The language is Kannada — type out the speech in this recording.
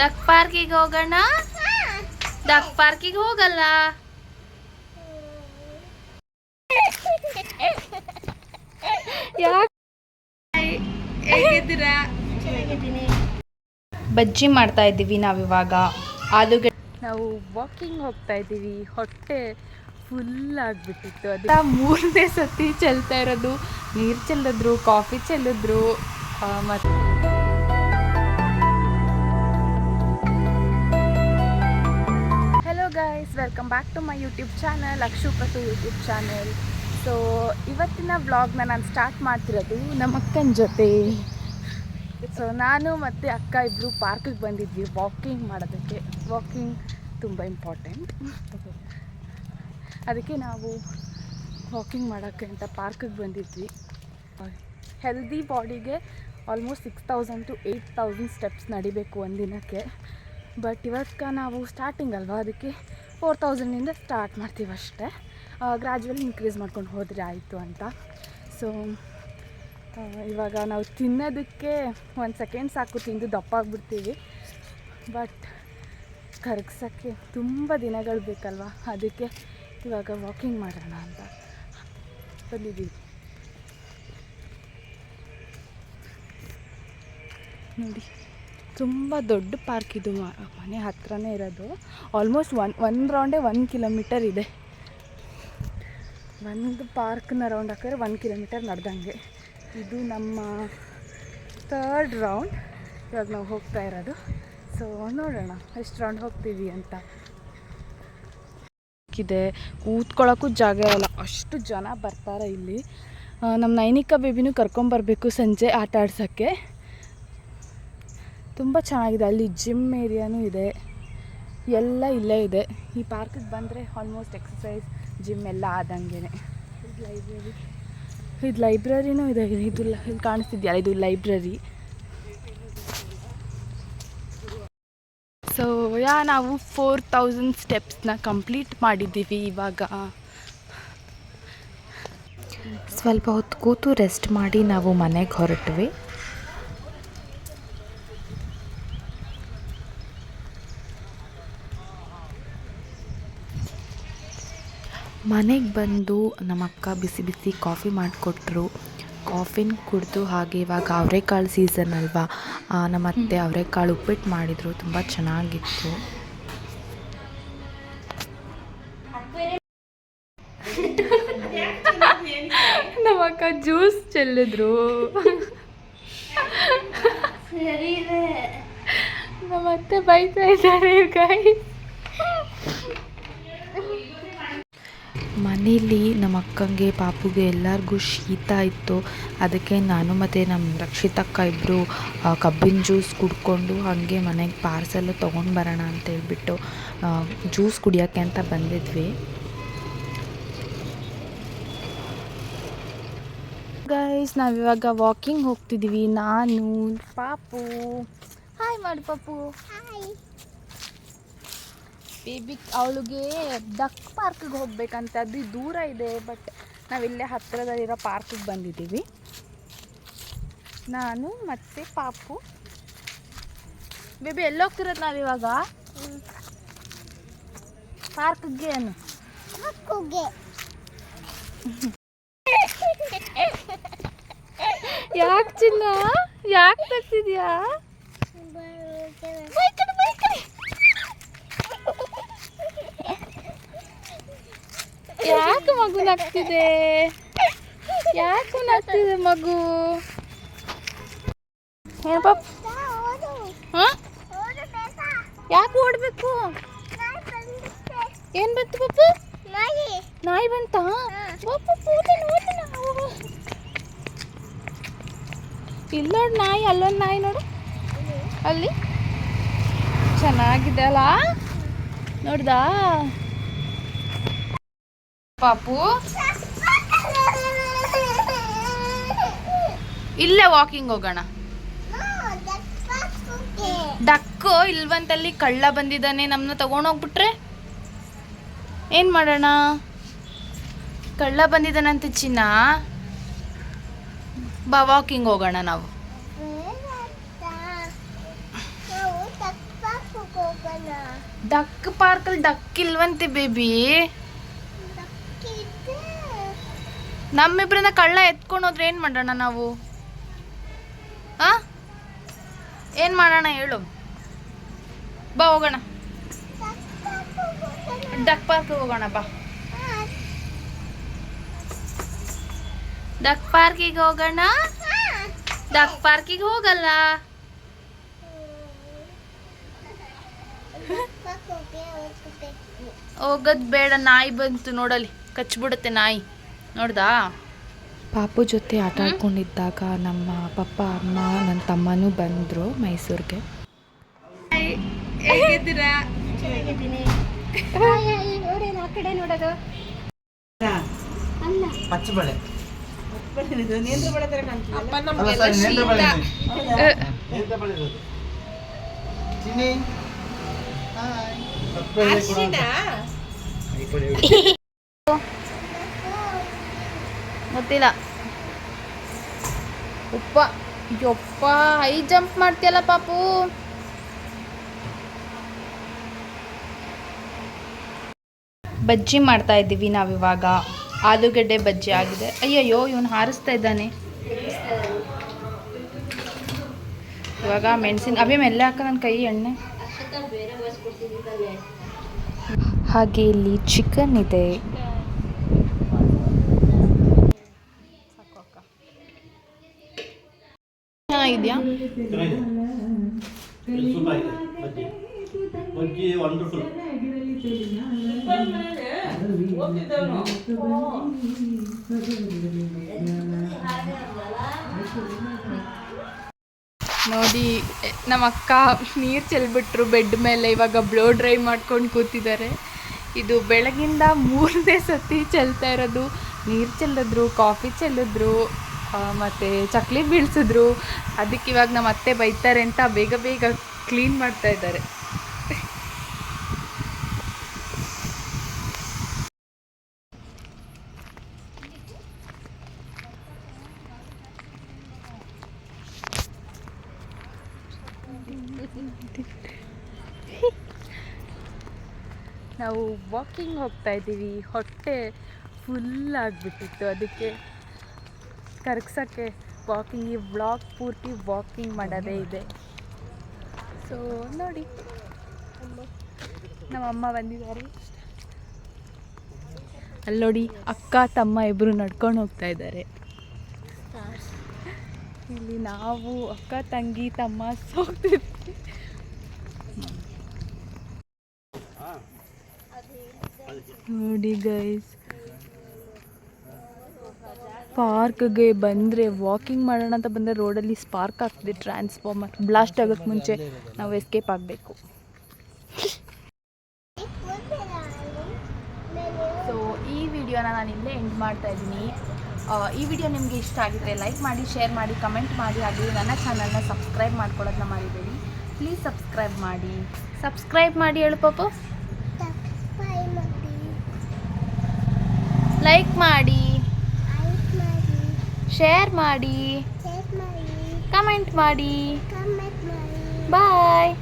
ಡಕ್ ಪಾರ್ಕಿಗೆ ಹೋಗೋಣ. ಡಕ್ ಪಾರ್ಕಿಗೆ ಹೋಗಲ್ಲ. ಹೇಗಿದ್ದೀರಾ? ಬಜ್ಜಿ ಮಾಡ್ತಾ ಇದ್ದೀವಿ ನಾವಿವಾಗ. ಆಲೂಗಡ್ಡೆ. ನಾವು ವಾಕಿಂಗ್ ಹೋಗ್ತಾ ಇದ್ದೀವಿ. ಹೊಟ್ಟೆ ಫುಲ್ ಆಗಿಬಿಟ್ಟಿತ್ತು. ಅದು 3ನೇ ಸತಿ ಚೆಲ್ತಾ ಇರೋದು. ನೀರು ಚೆಲ್ಲಿದ್ರು, ಕಾಫಿ ಚೆಲ್ಲಿದ್ರು. ಮತ್ತು hello guys, welcome back to my YouTube channel, ಅಕ್ಷುಪತು ಯೂಟ್ಯೂಬ್ ಚಾನಲ್. ಸೊ ಇವತ್ತಿನ ವ್ಲಾಗ್ನ ನಾನು ಸ್ಟಾರ್ಟ್ ಮಾಡ್ತಿರೋದು ನಮ್ಮ ಅಕ್ಕನ ಜೊತೆ. ಸೊ ನಾನು ಮತ್ತು ಅಕ್ಕ ಇಬ್ಬರು ಪಾರ್ಕಿಗೆ ಬಂದಿದ್ವಿ ವಾಕಿಂಗ್ ಮಾಡೋದಕ್ಕೆ. ವಾಕಿಂಗ್ ತುಂಬ ಇಂಪಾರ್ಟೆಂಟ್, ಅದಕ್ಕೆ ನಾವು ವಾಕಿಂಗ್ ಮಾಡೋಕ್ಕೆ ಅಂತ ಪಾರ್ಕಿಗೆ ಬಂದಿದ್ವಿ. ಹೆಲ್ದಿ ಬಾಡಿಗೆ ಆಲ್ಮೋಸ್ಟ್ 6000 to 8000 ಸ್ಟೆಪ್ಸ್ ನಡಿಬೇಕು ಒಂದಿನಕ್ಕೆ. ಬಟ್ ಇವತ್ತು ನಾವು ಸ್ಟಾರ್ಟಿಂಗ್ ಅಲ್ವಾ, ಅದಕ್ಕೆ 4000ಇಂದ ಸ್ಟಾರ್ಟ್ ಮಾಡ್ತೀವಿ ಅಷ್ಟೇ. ಗ್ರ್ಯಾಜುವಲಿ ಇನ್ಕ್ರೀಸ್ ಮಾಡ್ಕೊಂಡು ಹೋದರೆ ಆಯಿತು ಅಂತ. ಸೊ ಇವಾಗ ನಾವು ತಿನ್ನೋದಕ್ಕೆ 1 ಸೆಕೆಂಡ್ ಸಾಕು, ತಿಂದು ದಪ್ಪ ಆಗಿಬಿಡ್ತೀವಿ. ಬಟ್ ಕರಗಿಸೋಕ್ಕೆ ತುಂಬ ದಿನಗಳು ಬೇಕಲ್ವ, ಅದಕ್ಕೆ ಇವಾಗ ವಾಕಿಂಗ್ ಮಾಡೋಣ ಅಂತ ಬಂದಿದ್ದೀವಿ. ನೋಡಿ, ತುಂಬ ದೊಡ್ಡ ಪಾರ್ಕ್ ಇದು. ಮನೆ ಹತ್ರನೇ ಇರೋದು. ಆಲ್ಮೋಸ್ಟ್ ಒಂದು ರೌಂಡೇ 1 ಕಿಲೋಮೀಟರ್ ಇದೆ. ಒಂದು ಪಾರ್ಕ್ನ ರೌಂಡ್ ಹಾಕಿದ್ರೆ 1 ಕಿಲೋಮೀಟರ್ ನಡೆದಂಗೆ. ಇದು ನಮ್ಮ 3rd ರೌಂಡ್ ಇವಾಗ ನಾವು ಹೋಗ್ತಾ ಇರೋದು. ಸೊ ನೋಡೋಣ ಎಷ್ಟು ರೌಂಡ್ ಹೋಗ್ತೀವಿ ಅಂತ. ಇದೆ ಕೂತ್ಕೊಳ್ಳೋಕ್ಕೂ ಜಾಗ ಇಲ್ಲ, ಅಷ್ಟು ಜನ ಬರ್ತಾರೆ ಇಲ್ಲಿ. ನಮ್ಮ ನೈನಿಕಾ ಬೇಬಿನೂ ಕರ್ಕೊಂಬರ್ಬೇಕು ಸಂಜೆ ಆಟ ಆಡ್ಸೋಕ್ಕೆ. ತುಂಬ ಚೆನ್ನಾಗಿದೆ. ಅಲ್ಲಿ ಜಿಮ್ ಏರಿಯಾನೂ ಇದೆ, ಎಲ್ಲ ಇಲ್ಲೇ ಇದೆ. ಈ ಪಾರ್ಕಿಗೆ ಬಂದರೆ ಆಲ್ಮೋಸ್ಟ್ ಎಕ್ಸಸೈಸ್, ಜಿಮ್ ಎಲ್ಲ ಆದಂಗೆ. ಇದು ಲೈಬ್ರರಿನೂ ಇದೆ. ಇದು ಕಾಣಿಸ್ತಿದೆಯಲ್ಲ, ಇದು ಲೈಬ್ರರಿ. ಸೊ ನಾವು 4000 ಸ್ಟೆಪ್ಸ್ನ ಕಂಪ್ಲೀಟ್ ಮಾಡಿದ್ದೀವಿ ಇವಾಗ. ಸ್ವಲ್ಪ ಹೊತ್ತು ಕೂತು ರೆಸ್ಟ್ ಮಾಡಿ ನಾವು ಮನೆಗೆ ಹೊರಟ್ವಿ. ಮನೆಗೆ ಬಂದು ನಮ್ಮ ಅಕ್ಕ ಬಿಸಿ ಬಿಸಿ ಕಾಫಿ ಮಾಡಿಕೊಟ್ರು. ಕಾಫಿನ ಕುಡಿದು ಹಾಗೆ ಇವಾಗ ಅವರೆಕಾಳು ಸೀಸನ್ ಅಲ್ವಾ, ನಮ್ಮ ಅತ್ತೆ ಅವರೆಕಾಳು ಉಪ್ಪಿಟ್ಟು ಮಾಡಿದರು, ತುಂಬ ಚೆನ್ನಾಗಿತ್ತು. ನಮ್ಮ ಅಕ್ಕ ಜ್ಯೂಸ್ ಚೆಲ್ಲಿದ್ರು. ನಮ್ಮ ಅತ್ತೆ ಬೈತಾ ಇದ್ದಾರೆ ಗೈಸ್. ಮನೇಲಿ ನಮ್ಮ ಅಕ್ಕಂಗೆ ಪಾಪುಗೆ ಎಲ್ಲರಿಗೂ ಶೀತ ಇತ್ತು. ಅದಕ್ಕೆ ನಾನು ಮತ್ತು ನಮ್ಮ ರಕ್ಷಿತಕ್ಕ ಇಬ್ಬರು ಕಬ್ಬಿನ ಜ್ಯೂಸ್ ಕುಡ್ಕೊಂಡು ಹಾಗೆ ಮನೆಗೆ ಪಾರ್ಸೆಲ್ಲು ತೊಗೊಂಡು ಬರೋಣ ಅಂತೇಳ್ಬಿಟ್ಟು ಜ್ಯೂಸ್ ಕುಡಿಯೋಕ್ಕೆ ಅಂತ ಬಂದಿದ್ವಿ. ಗೈಸ್, ನಾವಿವಾಗ ವಾಕಿಂಗ್ ಹೋಗ್ತಿದ್ದೀವಿ. ನಾನು, ಪಾಪು. ಹಾಯ್ ಮಾಡಿ ಪಾಪು. ಬೇಬಿ ಅವಳಿಗೆ ಡಕ್ ಪಾರ್ಕಿಗೆ ಹೋಗ್ಬೇಕಂತ. ಅದು ದೂರ ಇದೆ, ಬಟ್ ನಾವಿಲ್ಲೇ ಹತ್ತಿರದಲ್ಲಿರೋ ಪಾರ್ಕಿಗೆ ಬಂದಿದ್ದೀವಿ. ನಾನು ಮತ್ತು ಪಾಪು. ಬೇಬಿ ಎಲ್ಲಿ ಹೋಗ್ತಿರೋದು ನಾವಿವಾಗ? ಪಾರ್ಕಿಗೆ. ಏನು ಯಾಕೆ ಚಿನ್ನ, ಯಾಕೆ ತರ್ತಿದ್ಯಾ? ಯಾಕೆ ಮಗು ನಗ್ತಿದೆ? ಯಾಕೆ ನಗ್ತಿದೆ ಮಗು? ಏನು ಪಾಪ? ಹಾಂ, ಯಾಕೆ ಓಡಬೇಕು? ಏನು ಬಂತು ಪಾಪು? ನಾಯಿ ಬಂತಾ? ಇಲ್ಲಿ ನೋಡಿ ನಾಯಿ, ಅಲ್ಲೊಂದು ನಾಯಿ ನೋಡು, ಅಲ್ಲಿ ಚೆನ್ನಾಗಿದೆ ಅಲ್ಲ, ನೋಡ್ದಾ ಪಾಪು? ಇಲ್ಲೇ ವಾಕಿಂಗ್ ಹೋಗೋಣ. ಡಕ್ಕು ಇಲ್ವಂತಲ್ಲಿ ಕಳ್ಳ ಬಂದಿದ್ದಾನೆ, ನಮ್ಮನ್ನ ತಗೊಂಡೋಗ್ಬಿಟ್ರೆ ಏನು ಮಾಡೋಣ? ಕಳ್ಳ ಬಂದಿದ್ದಾನಂತೆ ಚಿನ್ನ. ವಾಕಿಂಗ್ ಹೋಗೋಣ ನಾವು. ಡಕ್ ಪಾರ್ಕಲ್ಲಿ ಡಕ್ ಇಲ್ವಂತೆ ಬೇಬಿ. ನಮ್ಮಿಬ್ರಿಂದ ಕಳ್ಳ ಎತ್ಕೊಂಡು ಹೋದ್ರೆ ಏನು ಮಾಡೋಣ ನಾವು? ಏನು ಮಾಡೋಣ ಹೇಳು? ಬಾ ಹೋಗೋಣ, ಡಕ್ ಪಾರ್ಕ್ ಹೋಗೋಣ ಬಾ. ಡಕ್ ಪಾರ್ಕಿಗೆ ಹೋಗೋಣ. ಡಕ್ ಪಾರ್ಕಿಗೆ ಹೋಗಲ್ಲ. ಹೋಗೋದು ಬೇಡ, ನಾಯಿ ಬಂತು ನೋಡಲ್ಲಿ, ಕಚ್ಬಿಡುತ್ತೆ ನಾಯಿ. ನೋಡ್ದಾ? ಪಾಪು ಜೊತೆ ಆಟ ಆಡ್ಕೊಂಡಿದ್ದಾಗ ನಮ್ಮ ಪಪ್ಪ ಅಮ್ಮ ನನ್ನ ತಮ್ಮನೂ ಬಂದರು ಮೈಸೂರಿಗೆ. ಹೇಗಿದ್ದೀರಾ? ಪಚ್ಚಬಳೆ ಗೊತ್ತಿಲ್ಲ. ಉಪ್ಪ ಯಪ್ಪ, ಹೈ ಜಂಪ್ ಮಾಡ್ತೀಯಲ್ಲ ಪಾಪು. ಬಜ್ಜಿ ಮಾಡ್ತಾ ಇದ್ದೀವಿ ನಾವಿವಾಗ. ಆಲೂಗಡ್ಡೆ ಬಜ್ಜಿ ಆಗಿದೆ. ಅಯ್ಯಯ್ಯೋ, ಇವನು ಹಾರಿಸ್ತಾ ಇದ್ದಾನೆ. ಇವಾಗ ಮೆಣಸಿನ ಅಭಿ ಮೆಲ್ಲೆ ಹಾಕ ನನ್ನ ಕೈ ಎಣ್ಣೆ. ಹಾಗೆ ಇಲ್ಲಿ ಚಿಕನ್ ಇದೆ. ಚೆನ್ನಾಗಿದೆಯಾ? ನೋಡಿ, ನಮ್ಮ ಅಕ್ಕ ನೀರು ಚೆಲ್ಬಿಟ್ರು ಬೆಡ್ ಮೇಲೆ. ಇವಾಗ ಬ್ಲೋ ಡ್ರೈ ಮಾಡ್ಕೊಂಡು ಕೂತಿದ್ದಾರೆ. ಇದು ಬೆಳಗಿಂದ 3ನೇ ಸತಿ ಚೆಲ್ತಾ ಇರೋದು. ನೀರು ಚೆಲ್ಲಿದ್ರು, ಕಾಫಿ ಚೆಲ್ಲಿದ್ರು, ಮತ್ತು ಚಕ್ಲಿ ಬೀಳ್ಸಿದ್ರು. ಅದಕ್ಕೆ ಇವಾಗ ನಮ್ಮ ಅತ್ತೆ ಬೈತಾರೆ ಅಂತ ಬೇಗ ಬೇಗ ಕ್ಲೀನ್ ಮಾಡ್ತಾ ಇದ್ದಾರೆ. ನಾವು ವಾಕಿಂಗ್ ಹೋಗ್ತಾ ಇದ್ದೀವಿ. ಹೊಟ್ಟೆ ಫುಲ್ ಆಗಿಬಿಟ್ಟಿತ್ತು, ಅದಕ್ಕೆ ಕರಗ್ಸೋಕ್ಕೆ ವಾಕಿಂಗ್. ಈ ವ್ಲಾಗ್ ಪೂರ್ತಿ ವಾಕಿಂಗ್ ಮಾಡೋದೇ ಇದೆ. ಸೊ ನೋಡಿ, ನಮ್ಮಮ್ಮ ಬಂದಿದ್ದಾರೆ. ಅಲ್ಲಿ ನೋಡಿ, ಅಕ್ಕ ತಮ್ಮ ಇಬ್ಬರು ನಡ್ಕೊಂಡು ಹೋಗ್ತಾ ಇದ್ದಾರೆ. ಇಲ್ಲಿ ನಾವು ಅಕ್ಕ ತಂಗಿ ತಮ್ಮ ಹೋಗ್ತಿದ್ವಿ. ನೋಡಿ ಗೈಸ್, ಪಾರ್ಕ್ಗೆ ಬಂದರೆ, ವಾಕಿಂಗ್ ಮಾಡೋಣ ಅಂತ ಬಂದರೆ ರೋಡಲ್ಲಿ ಸ್ಪಾರ್ಕ್ ಆಗ್ತಿದೆ. ಟ್ರಾನ್ಸ್ಫಾರ್ಮರ್ ಬ್ಲಾಸ್ಟ್ ಆಗೋಕ್ಕೆ ಮುಂಚೆ ನಾವು ಎಸ್ಕೇಪ್ ಆಗಬೇಕು. ಸೊ ಈ ವಿಡಿಯೋನ ನಾನು ಇಲ್ಲೇ ಎಂಡ್ ಮಾಡ್ತಾ ಇದ್ದೀನಿ. ಈ ವಿಡಿಯೋ ನಿಮಗೆ ಇಷ್ಟ ಆಗಿದ್ರೆ ಲೈಕ್ ಮಾಡಿ, ಶೇರ್ ಮಾಡಿ, ಕಮೆಂಟ್ ಮಾಡಿ. ಹಾಗೆ ನನ್ನ ಚಾನಲ್ನ ಸಬ್ಸ್ಕ್ರೈಬ್ ಮಾಡ್ಕೊಳ್ಳೋದನ್ನ ಮರಿಬೇಡಿ. ಪ್ಲೀಸ್ ಸಬ್ಸ್ಕ್ರೈಬ್ ಮಾಡಿ. ಸಬ್ಸ್ಕ್ರೈಬ್ ಮಾಡಿ ಹೇಳು ಪಾಪು. ಲೈಕ್ ಮಾಡಿ, ಶೇರ್ ಮಾಡಿ, ಕಮೆಂಟ್ ಮಾಡಿ. ಬಾಯ್.